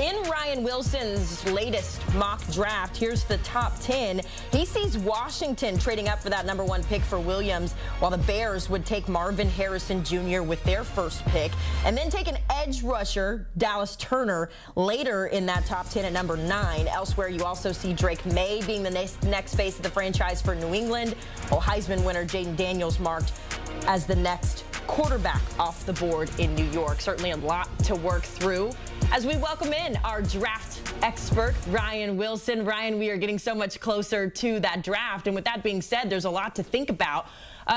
In Ryan Wilson's latest mock draft, here's the top 10. He sees Washington trading up for that #1 pick for Williams, while the Bears would take Marvin Harrison Jr. with their first pick, and then take an edge rusher, Dallas Turner, later in that top 10 at #9. Elsewhere, you also see Drake May being the next face of the franchise for New England, while Heisman winner Jaden Daniels marked as the next quarterback off the board in New York. Certainly a lot to work through as we welcome in our draft expert, Ryan Wilson. Ryan, we are getting so much closer to that draft, and with that being said, there's a lot to think about.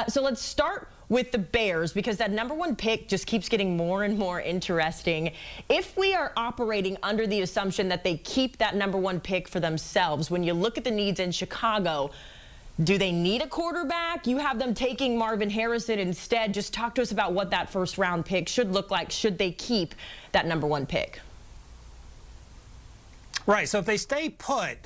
So let's start with the Bears, because that #1 pick just keeps getting more and more interesting. If we are operating under the assumption that they keep that #1 pick for themselves, when you look at the needs in Chicago, do they need a quarterback? You have them taking Marvin Harrison instead. Just talk to us about what that first-round pick should look like. Should they keep that #1 pick? Right, so if they stay put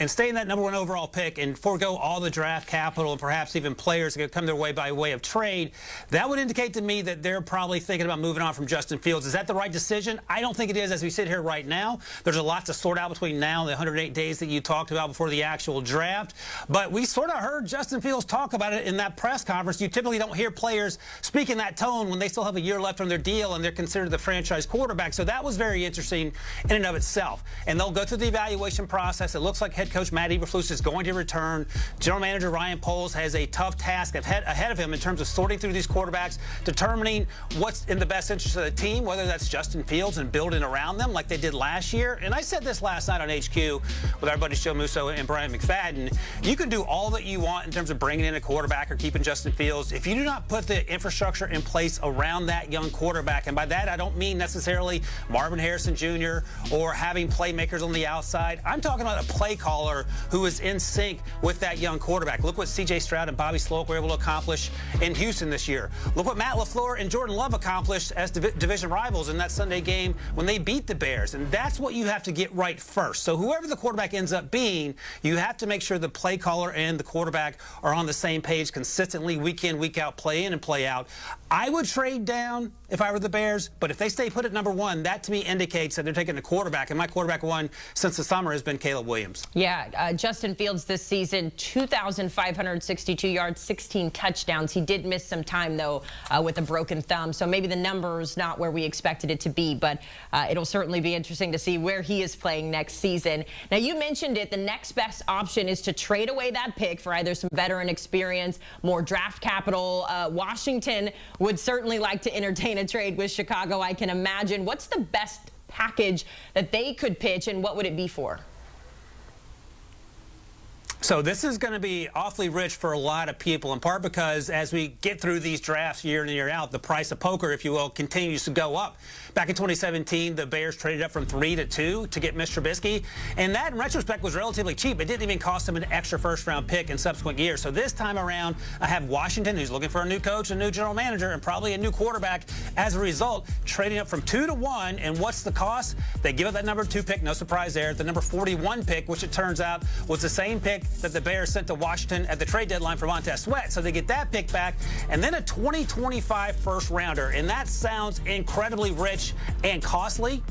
and stay in that #1 overall pick and forego all the draft capital and perhaps even players that come their way by way of trade, that would indicate to me that they're probably thinking about moving on from Justin Fields. Is that the right decision? I don't think it is as we sit here right now. There's a lot to sort out between now and the 108 days that you talked about before the actual draft. But we sort of heard Justin Fields talk about it in that press conference. You typically don't hear players speak in that tone when they still have a year left on their deal and they're considered the franchise quarterback. So that was very interesting in and of itself. And they'll go through the evaluation process. It looks like head coach Matt Eberflus is going to return. General manager Ryan Poles has a tough task ahead of him in terms of sorting through these quarterbacks, determining what's in the best interest of the team, whether that's Justin Fields and building around them like they did last year. And I said this last night on HQ with our buddies Joe Musso and Brian McFadden. You can do all that you want in terms of bringing in a quarterback or keeping Justin Fields. If you do not put the infrastructure in place around that young quarterback, and by that I don't mean necessarily Marvin Harrison Jr. or having playmakers on the outside. I'm talking about a play caller who is in sync with that young quarterback. Look what C.J. Stroud and Bobby Sloak were able to accomplish in Houston this year. Look what Matt LaFleur and Jordan Love accomplished as division rivals in that Sunday game when they beat the Bears. And that's what you have to get right first. So whoever the quarterback ends up being, you have to make sure the play caller and the quarterback are on the same page consistently, week in, week out, play in and play out. I would trade down if I were the Bears, but if they stay put at #1, that to me indicates that they're taking a quarterback. And my quarterback one since the summer has been Caleb Williams. Yeah, Justin Fields this season, 2,562 yards, 16 touchdowns. He did miss some time, though, with a broken thumb. So maybe the number's not where we expected it to be, but it'll certainly be interesting to see where he is playing next season. Now, you mentioned it. The next best option is to trade away that pick for either some veteran experience, more draft capital. Washington would certainly like to entertain a trade with Chicago, I can imagine. What's the best package that they could pitch, and what would it be for? So this is going to be awfully rich for a lot of people, in part because as we get through these drafts year in and year out, the price of poker, if you will, continues to go up. Back in 2017, the Bears traded up from 3 to 2 to get Mr. Trubisky, and that, in retrospect, was relatively cheap. It didn't even cost them an extra first-round pick in subsequent years. So this time around, I have Washington, who's looking for a new coach, a new general manager, and probably a new quarterback. As a result, trading up from 2 to 1, and what's the cost? They give up that #2 pick, no surprise there. The number 41 pick, which it turns out was the same pick that the Bears sent to Washington at the trade deadline for Montez Sweat. So they get that pick back, and then a 2025 first-rounder. And that sounds incredibly rich and costly.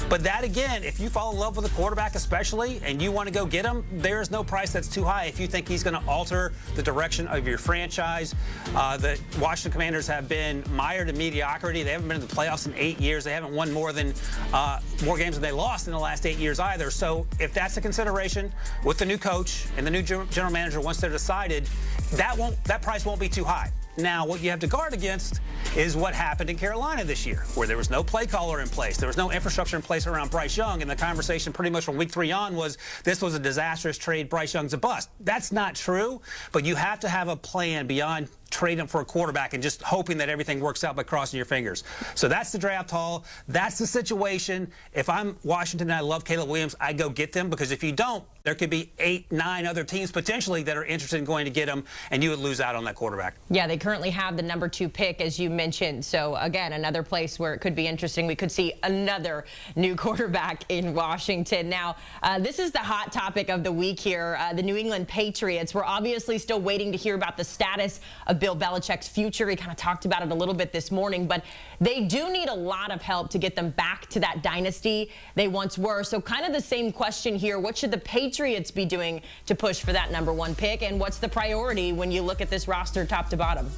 But that, again, if you fall in love with a quarterback especially and you want to go get him, there is no price that's too high if you think he's going to alter the direction of your franchise. The Washington Commanders have been mired in mediocrity. They haven't been in the playoffs in 8 years. They haven't won more games than they lost in the last 8 years either. So if that's a consideration with the new coach and the new general manager once they're decided, that price won't be too high. Now, what you have to guard against is what happened in Carolina this year, where there was no play caller in place. There was no infrastructure in place around Bryce Young, and the conversation pretty much from week 3 on was this was a disastrous trade. Bryce Young's a bust. That's not true, but you have to have a plan beyond trading for a quarterback and just hoping that everything works out by crossing your fingers. So that's the draft haul. That's the situation. If I'm Washington and I love Caleb Williams, I go get them, because if you don't, there could be 8, 9 other teams potentially that are interested in going to get him, and you would lose out on that quarterback. Yeah, they currently have the #2 pick, as you mentioned. So, again, another place where it could be interesting. We could see another new quarterback in Washington. Now, this is the hot topic of the week here. The New England Patriots. We're obviously still waiting to hear about the status of Bill Belichick's future. He kind of talked about it a little bit this morning, but they do need a lot of help to get them back to that dynasty they once were. So kind of the same question here. What should the Patriots be doing to push for that #1 pick? And what's the priority when you look at this roster top to bottom?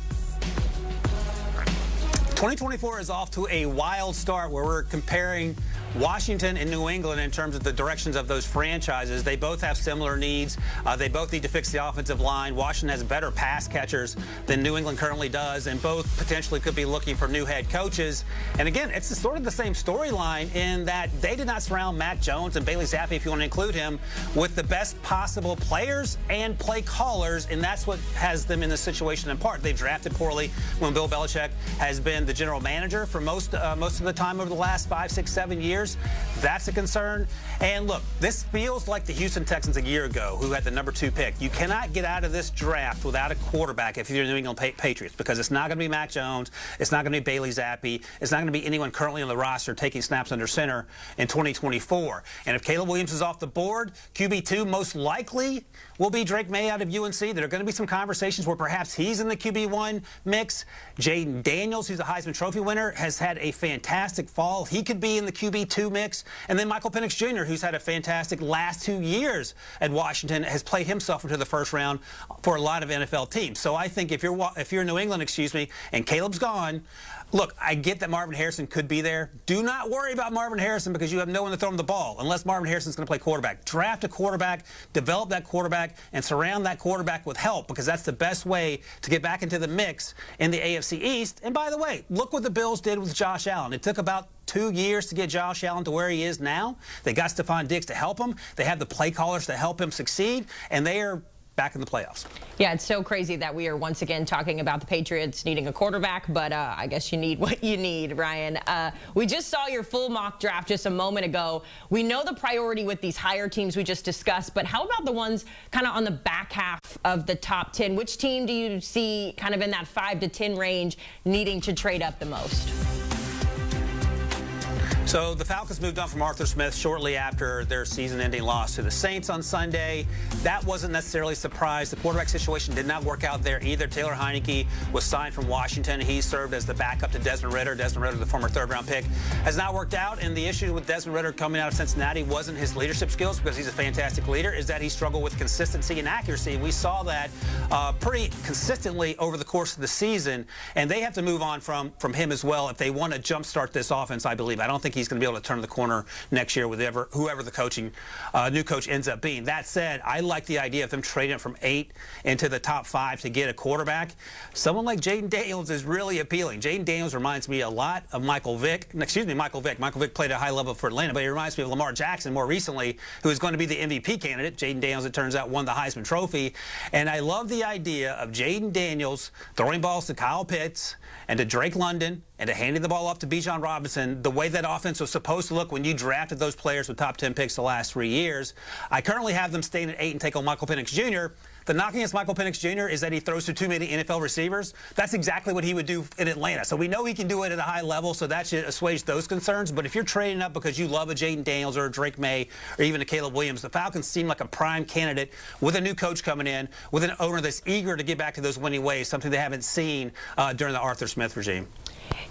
2024 is off to a wild start where we're comparing Washington and New England in terms of the directions of those franchises. They both have similar needs. They both need to fix the offensive line. Washington has better pass catchers than New England currently does, and both potentially could be looking for new head coaches. And again, it's sort of the same storyline in that they did not surround Mac Jones and Bailey Zappi, if you want to include him, with the best possible players and play callers, and that's what has them in this situation in part. They've drafted poorly when Bill Belichick has been the general manager for most of the time over the last 5, 6, 7 years. That's a concern. And look, this feels like the Houston Texans a year ago, who had the #2 pick. You cannot get out of this draft without a quarterback if you're the New England Patriots, because it's not going to be Mac Jones, it's not going to be Bailey Zappi, it's not going to be anyone currently on the roster taking snaps under center in 2024. And if Caleb Williams is off the board, QB2 most likely will be Drake May out of UNC. There are going to be some conversations where perhaps he's in the QB1 mix. Jaden Daniels, who's a Heisman Trophy winner, has had a fantastic fall. He could be in the QB2 mix. And then Michael Penix Jr., who's had a fantastic last 2 years at Washington, has played himself into the first round for a lot of NFL teams. So I think if you're New England, and Caleb's gone, look, I get that Marvin Harrison could be there. Do not worry about Marvin Harrison because you have no one to throw him the ball unless Marvin Harrison's going to play quarterback. Draft a quarterback, develop that quarterback, and surround that quarterback with help, because that's the best way to get back into the mix in the AFC East. And by the way, look what the Bills did with Josh Allen. It took about 2 years to get Josh Allen to where he is now. They got Stephon Diggs to help him. They have the play callers to help him succeed, and they are back in the playoffs. Yeah, it's so crazy that we are once again talking about the Patriots needing a quarterback, but I guess you need what you need, Ryan. We just saw your full mock draft just a moment ago. We know the priority with these higher teams we just discussed, but how about the ones kind of on the back half of the top 10? Which team do you see kind of in that 5 to 10 range needing to trade up the most? So the Falcons moved on from Arthur Smith shortly after their season-ending loss to the Saints on Sunday. That wasn't necessarily a surprise. The quarterback situation did not work out there either. Taylor Heineke was signed from Washington. He served as the backup to Desmond Ridder. Desmond Ridder, the former third-round pick, has not worked out. And the issue with Desmond Ridder coming out of Cincinnati wasn't his leadership skills, because he's a fantastic leader, is that he struggled with consistency and accuracy. We saw that pretty consistently over the course of the season, and they have to move on from him as well if they want to jumpstart this offense, I believe. I don't think he's going to be able to turn the corner next year with whoever the new coach ends up being. That said, I like the idea of them trading it from 8 into the top 5 to get a quarterback. Someone like Jaden Daniels is really appealing. Jaden Daniels reminds me a lot of Michael Vick. Michael Vick. Michael Vick played at a high level for Atlanta, but he reminds me of Lamar Jackson more recently, who is going to be the MVP candidate. Jaden Daniels, it turns out, won the Heisman Trophy. And I love the idea of Jaden Daniels throwing balls to Kyle Pitts and to Drake London and to handing the ball off to Bijan Robinson, the way that offense was supposed to look when you drafted those players with top 10 picks the last 3 years. I currently have them staying at 8 and take on Michael Penix Jr. The knock against Michael Penix Jr. is that he throws to too many NFL receivers. That's exactly what he would do in Atlanta. So we know he can do it at a high level, so that should assuage those concerns. But if you're trading up because you love a Jaden Daniels or a Drake May or even a Caleb Williams, the Falcons seem like a prime candidate with a new coach coming in, with an owner that's eager to get back to those winning ways, something they haven't seen during the Arthur Smith regime.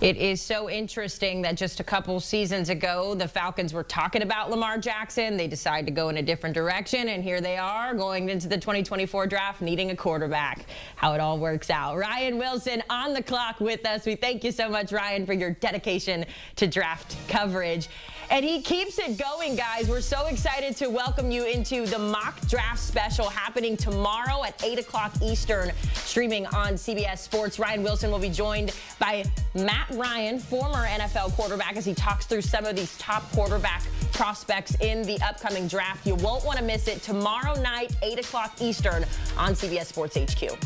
It is so interesting that just a couple seasons ago, the Falcons were talking about Lamar Jackson. They decided to go in a different direction, and here they are going into the 2024 draft needing a quarterback. How it all works out. Ryan Wilson on the clock with us. We thank you so much, Ryan, for your dedication to draft coverage. And he keeps it going, guys. We're so excited to welcome you into the mock draft special happening tomorrow at 8 o'clock Eastern, streaming on CBS Sports. Ryan Wilson will be joined by Matt Ryan, former NFL quarterback, as he talks through some of these top quarterback prospects in the upcoming draft. You won't want to miss it tomorrow night, 8 o'clock Eastern on CBS Sports HQ.